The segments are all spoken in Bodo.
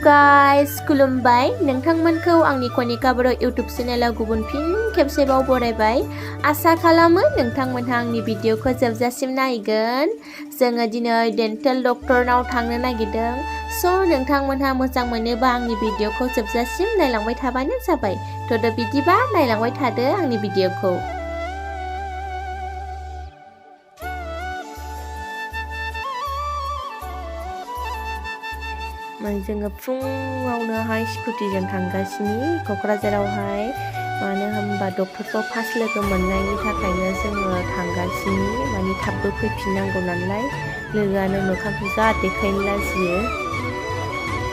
guys, खुलुमबाय नोंथांमोनखौ आंनि कनिका बर' YouTube चेनेलाव गुबुन फिन खेबसेबाव बरायबाय। आसा खालामो नोंथांमोनहा आंनि भिडिअखौ जोबजासिम नायगोन। जोङो दिनै डेन्टेल डक्टरनाव थांनो नागिरदों। नोंथांमोनहा मोजां मोनोबा आंनि भिडिअखौ जोबजासिम नायलांबाय थाबानो जाबाय। बिदिबा नायलांबाय थादो आंनि भिडिअखौ। जोङो फुङावनोहाय स्कुटिजों थांगासिनो क'क्राझारावहाय, मानो होनबा डक्टरखौ फार्स्ट लोगो मोननायनि थाखायनो जोङो थांगासिनो, माने थाबबो फैफिननांगौ नालाय। लोगोआनो मोखांखौ जा देखायनो लाजियो,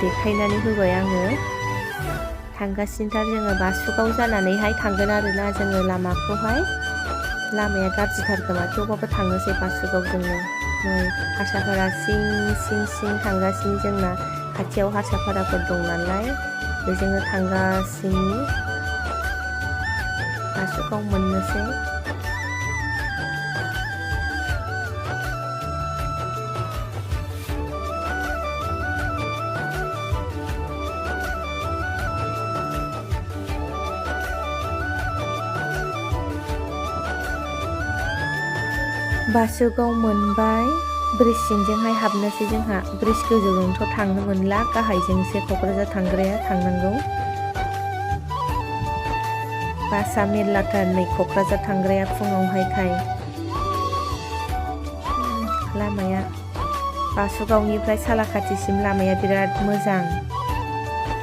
देखायनानै होबाय आङो। थांगासिनोथार जोङो बासुगाव जानानैहाय थांगोन आरोना जोङो लामाखौहाय। लामाया गाज्रिथार खोमा, थेवबाबो थांनोसै बासुगाव जोङो। नै हारसाफोरा सिं सिं सिं थांगासिनो, जोंना खाथियाव हारसाफोराफोर दं नालाय बेजोंनो थांगासिनो। बासुगाव मोननोसै। बासुगाव मोनबाय। ब्रिज सिंजोंहाय हाबनोसै जोंहा। ब्रिज गोजौजोंथ' थांनो मोनला, गाहायजोंसो क'क्राझार थांग्राया थांनांगौ। बासआ मेरलाथार नै क'क्राझार थांग्राया फुङावहायखाय। लामाया बासुगावनिफ्राय सालाकाथिसिम लामाया बिराद मोजां।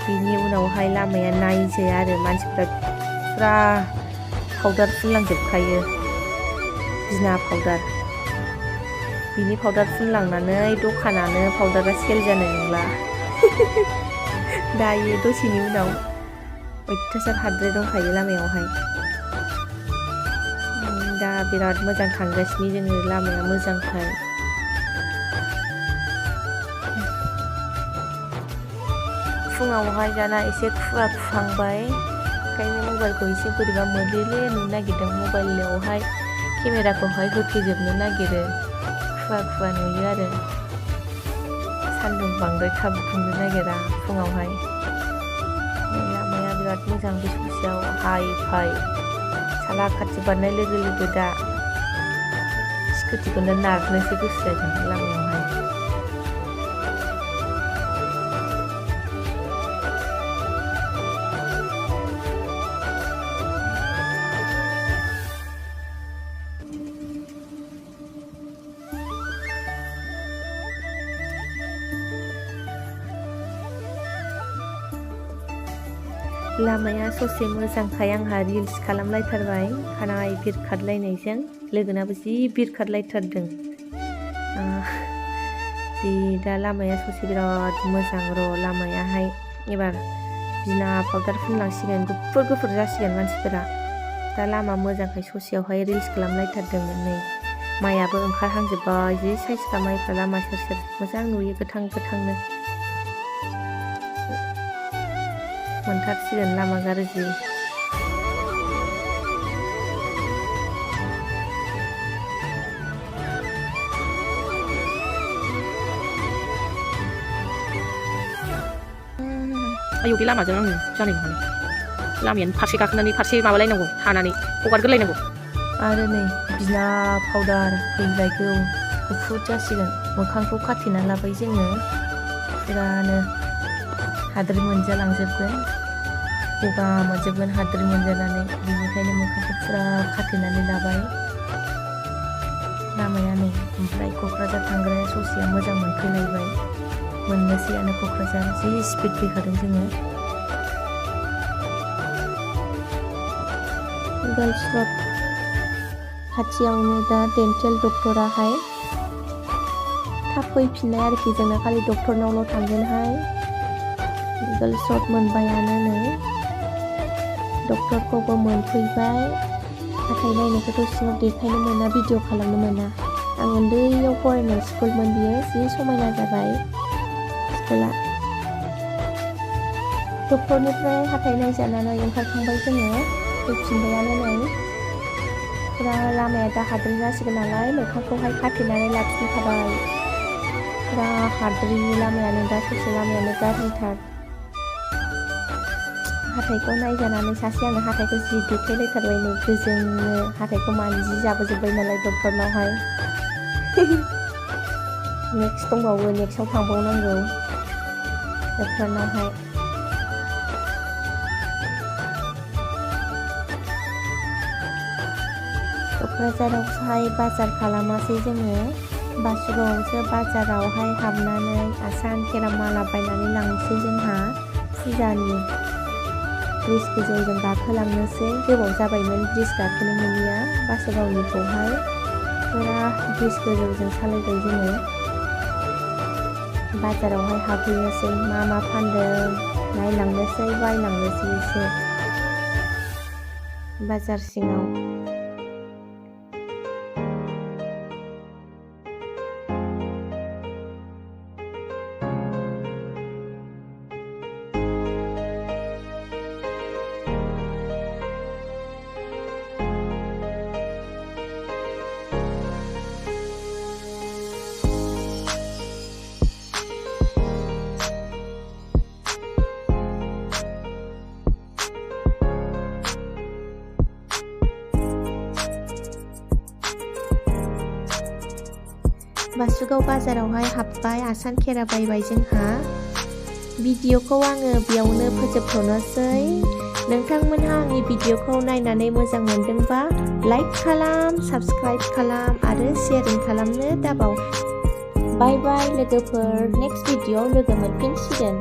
बिनि उनावहाय लामाया नायजो आरो मानसिफ्रा फुरा पाउदार फुनलांजोबखायो, बिना पाउदार। बिनि पाउदार फुनलांनानै दखानानो पाउदारा सेल जानाय नंला। दायो दसेनि उनाव अयथासार हाद्राय दंखायो लामायावहाय। दा बिराद मोजां थांगासिनो जोङो, लामाया मोजांखाय। फुङावहाय दाना एसे खुवा खुहांबाय, ओंखायनो मबाइलखौ एसे बोरैबा मोलेले नुनो नागिरदों। मबाइलावहाय केमेराखौहाय होथेजोबनो नागिरो, खुवा खुवा नुयो आरो। सान्दुं बांद्राय थाब दुंनो नागिरा फुङावहाय। लामाया बिराद मोजां बे ससेयाव, हाइ फाइ। सालाकाथि बारनाय लोगो लोगो दा स्कुटिखौनो नारनोसो गोसो जादों लामायावहाय। लामाया ससे मोजांखाय आंहा रिल्स खालामलायथारबाय, खानाय बिरखारलायनायजों। लोगोनाबो जि बिरखारलायथारदों। जि दा लामाया ससे बिराद मोजां र'। लामायाहाय एबार बिना पाउदार फुनलांसिगोन, गुफुर गुफुर जासिगोन मानसिफोरा। दा लामा मोजांखाय ससेयावहाय रिल्स खालामलायथारदोंमोन। नै माइआबो ओंखारहांजोब्बाय, जि साइसखा माइफ्रा लामा सेर सेर, मोजां नुयो गोथां गोथांनो। मोनथारसिगोन लामा गाज्रि। आयौ बे लामाजों आङो जानाय नङालै। लामायानो फारसे गाखोनानै फारसे माबालायनांगौ, थानानै हगारगोरलायनांगौ। आरो नै बिना पाउदार फैलायगौ, गुफुर जासिगोन। मोखांखौ खाथेना लाबाय जोङो, फुरानो हाद्रि मोनजालांजोबगोन, गगा मोनजोबगोन हाद्रि मोनजानानै। बिनिखायनो मोखांखौ फुरा खाथेनानै लाबाय। लामाया नै ओमफ्राय क'क्राझार थांग्राया ससेया मोजां मोनफैलायबाय। मोननोसैयानो क'क्राझार, जि स्पिड फैखादों जोङो। गार्ल्स र'ड खाथियावनो दा डेन्टेल डक्टराहाय। थाब फैफिननाय आरोखि, जोंना खालि डक्टरनावल' थांगोनहाय। गार्ल्स र'ड मोनबायानो नै। डक्टरखौबो मोनफैबाय। हाथाय नायनायखौथ' सिङाव देखायनो मोना, भिडिअ खालामनो मोना। आं उन्दैयाव फरायनाय स्कुलमोन बियो, जि समायना जाबाय स्कुला। डक्टरनिफ्राय हाथाय नायजानानै ओंखारखांबाय जोङो, फैफिनबायानो नै। फुरा लामाया दा हाद्रि जासिगोन नालाय, मोखांखौहाय खाथेनानै लाफिनखाबाय। फुरा हाद्रि लामायानो, दा ससे लामायानो गाज्रिथार। हाथाइखौ नायजानानै सासे आंनो हाथाइखौ जि देखायलायथारबायनो गोजोंनो हाथाइखौ मानजि जाबोजोब्बाय नालाय डक्टरनावहाय नेक्स्ट दंबावो नेक्स्टआव थांबावनांगौ डक्टरनावहाय क'क्राझारावहाय बाजार खालामासै जोङो बासुगावआवसो बाजारावहाय हाबनानै आसान खेरा माला बायनानै लांसै जोंहा फुजानि ब्रिज गोजौजों गाखोलांनोसै गोबाव जाबायमोन ब्रिज गाखोनो मोनिया बासुगावनिखौहाय फुरा ब्रिज गोजौजों सालायबाय जोङो बाजारावहाय हाबहैनोसै मा मा फानदों नायलांनोसै बायलांनोसै एसे बाजार सिङाव बासुगाव बाजारावहाय हाबबाय आसान खेरा बायबाय जोंहा भिडिअखौ आङो बेयावनो फोजोबथ'नोसै नोंथांमोनहा आंनि भिडिअखौ नायनानै मोजां मोनदोंबा लाइक खालाम साबस्क्राइब खालाम आरो शेयारिं खालामनो दाबाव बाय बाय लोगोफोर नेक्स्ट भिडिअआव लोगो मोनफिनसिगोन